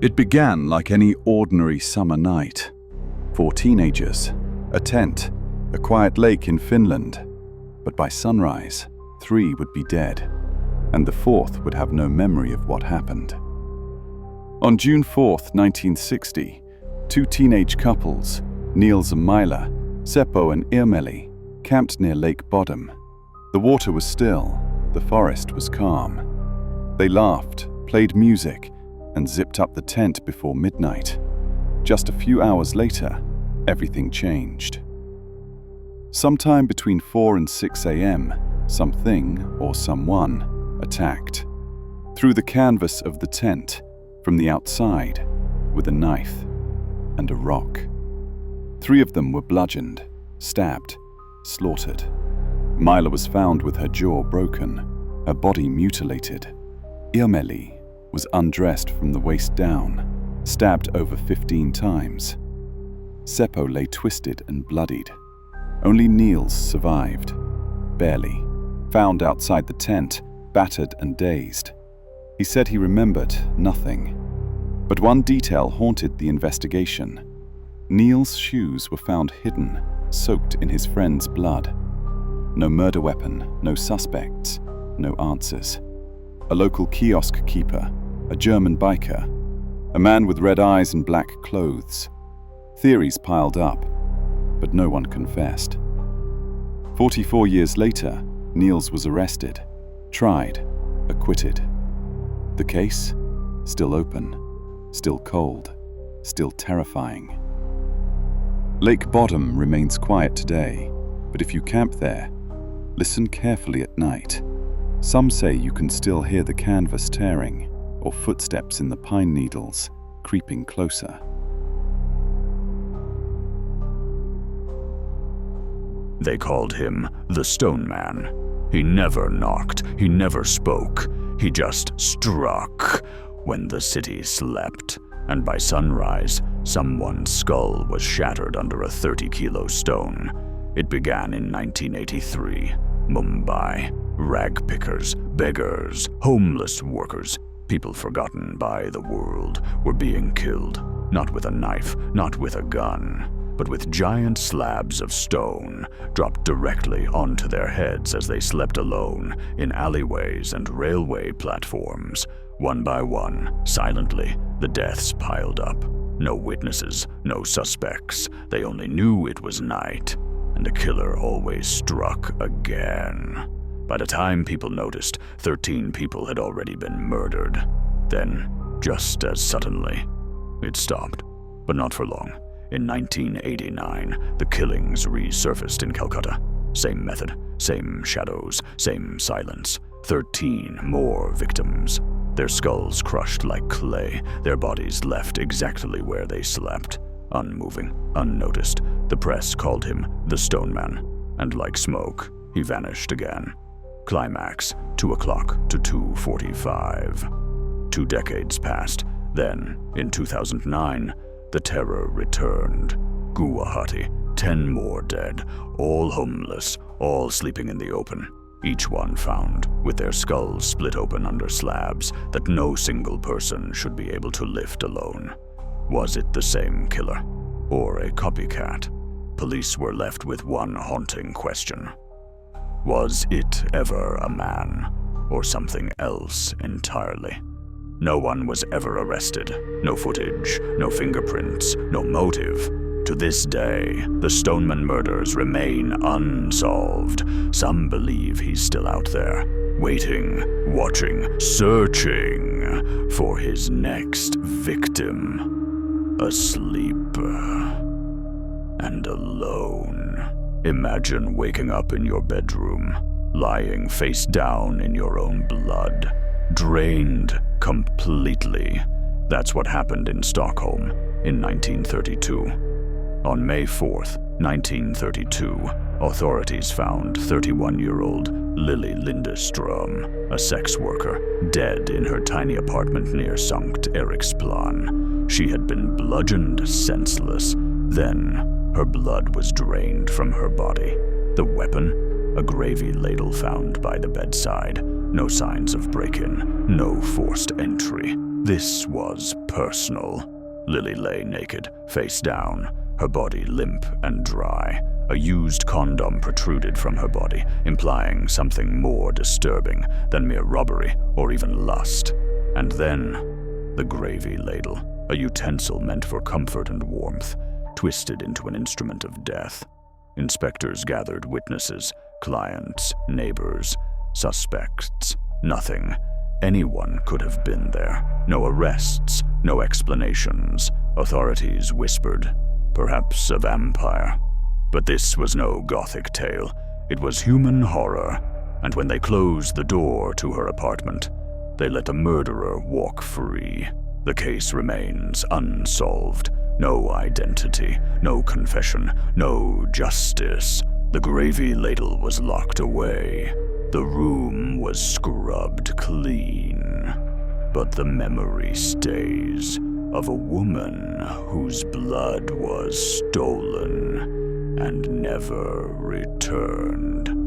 It began like any ordinary summer night. 4 teenagers, a tent, a quiet lake in Finland. But by sunrise, 3 would be dead, and the 4th would have no memory of what happened. On June 4th, 1960, 2 teenage couples, Nils and Mila, Seppo and Irmeli, camped near Lake Bodom. The water was still, the forest was calm. They laughed, played music, and zipped up the tent before midnight. Just a few hours later, everything changed. Sometime between 4 and 6 a.m., something or someone attacked. Through the canvas of the tent, from the outside, with a knife and a rock. 3 of them were bludgeoned, stabbed, slaughtered. Mila was found with her jaw broken, her body mutilated. Irmeli was undressed from the waist down, stabbed over 15 times. Seppo lay twisted and bloodied. Only Nils survived, barely, found outside the tent, battered and dazed. He said he remembered nothing. But one detail haunted the investigation. Nils' shoes were found hidden, soaked in his friend's blood. No murder weapon, no suspects, no answers. A local kiosk keeper, a German biker, a man with red eyes and black clothes. Theories piled up, but no one confessed. 44 years later, Nils was arrested, tried, acquitted. The case? Still open, still cold, still terrifying. Lake Bodom remains quiet today, but if you camp there, listen carefully at night. Some say you can still hear the canvas tearing, or footsteps in the pine needles creeping closer. They called him the Stoneman. He never knocked, he never spoke, he just struck when the city slept, and by sunrise, someone's skull was shattered under a 30-kilo stone. It began in 1983, Mumbai. Rag pickers, beggars, homeless workers, people forgotten by the world, were being killed, not with a knife, not with a gun, but with giant slabs of stone dropped directly onto their heads as they slept alone in alleyways and railway platforms. One by one, silently, the deaths piled up. No witnesses, no suspects. They only knew it was night, and the killer always struck again. By the time people noticed, 13 people had already been murdered. Then, just as suddenly, it stopped, but not for long. In 1989, the killings resurfaced in Calcutta. Same method, same shadows, same silence. 13 more victims. Their skulls crushed like clay, their bodies left exactly where they slept, unmoving, unnoticed. The press called him the Stoneman, and like smoke, he vanished again. Climax, 2 o'clock to 2:45. 2 decades passed. Then, in 2009, the terror returned. Guwahati, 10 more dead, all homeless, all sleeping in the open. Each one found, with their skulls split open under slabs that no single person should be able to lift alone. Was it the same killer, or a copycat? Police were left with one haunting question. Was it ever a man, or something else entirely? No one was ever arrested. No footage, no fingerprints, no motive. To this day, the Stoneman murders remain unsolved. Some believe he's still out there, waiting, watching, searching for his next victim. Asleep and alone. Imagine waking up in your bedroom, lying face down in your own blood, drained completely. That's what happened in Stockholm in 1932. On May 4th, 1932, authorities found 31-year-old Lily Lindström, a sex worker, dead in her tiny apartment near Sankt Eriksplan. She had been bludgeoned senseless. Then, her blood was drained from her body. The weapon? A gravy ladle found by the bedside. No signs of break-in, no forced entry. This was personal. Lily lay naked, face down, her body limp and dry. A used condom protruded from her body, implying something more disturbing than mere robbery or even lust. And then, the gravy ladle, a utensil meant for comfort and warmth, twisted into an instrument of death. Inspectors gathered witnesses, clients, neighbors, suspects. Nothing. Anyone could have been there. No arrests, no explanations. Authorities whispered, perhaps a vampire. But this was no gothic tale. It was human horror, and when they closed the door to her apartment, they let the murderer walk free. The case remains unsolved. No identity, no confession, no justice. The gravy ladle was locked away. The room was scrubbed clean. But the memory stays of a woman whose blood was stolen and never returned.